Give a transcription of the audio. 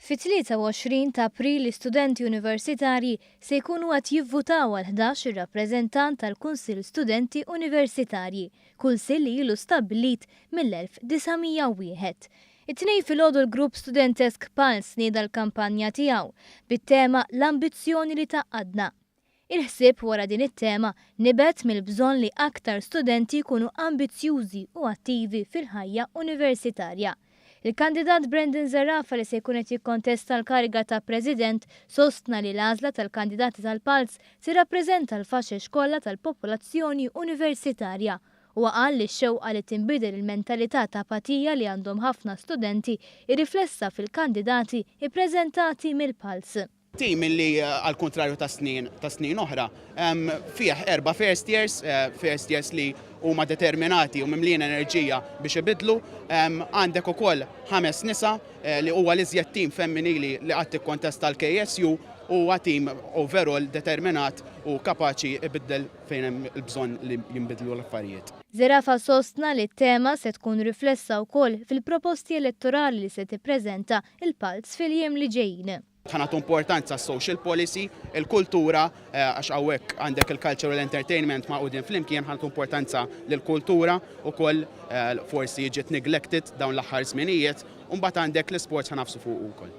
Fit-23 ta' April l-istudenti universitarji se jkunu qed jivvutaw għall-Ħdax ir-rappreżentant tal-Kunsill Studenti Universitarji, kunsill li ilu stabbilit mill-1901. It-tnejn filgħodu l-grupp studentesk PULSE tnieda l-kampanja tiegħu bit-tema l-ambizzjoni li taqadna. Il-ħsieb wara din it-tema nibet mill-bżonn li aktar studenti jkunu ambizzjużi u attivi fil-ħajja universitarja. Il-kandidat Brendan Zarafa li se jkun qed jikkontesta l-kariga ta' President sostna li l-għażla tal-kandidati tal-PULSE tirrappreżenta l-faxex kollha tal-popolazzjoni universitarja u qal li x-xewqa li tinbidel il-mentalità ta' apatija li għandhom ħafna studenti irriflessa fil-kandidati ippreżentati mill-PULSE. Tim li għal-kontrarju ta' snin oħra fih 4 first years li huma determinati u mimlin enerġija biex ibidlu, għandek ukoll 5 nisa li huwa l-iżjed tim femminili li qatt tikkontesta l-KSU huwa tim overall determinat u kapaċi ibiddel fejn hemm il-bżonn li jinbidlu l-affarijiet. Zarafa sostna li t-tema se tkun riflessa wkoll fil-proposti elettorali li se tippreżenta il-PULSE fil-jiem li ġejjin. Ħanatu importanza social policy, il-kultura, għax hawnhekk għandek il-cultural entertainment ma' qudiem flimkien ħanatu importanza lill-kultura ukoll forsi jiġiet neglected dawn l-aħħar żminijiet u mbagħad għandek l-isports ħanafsu fuq ukoll.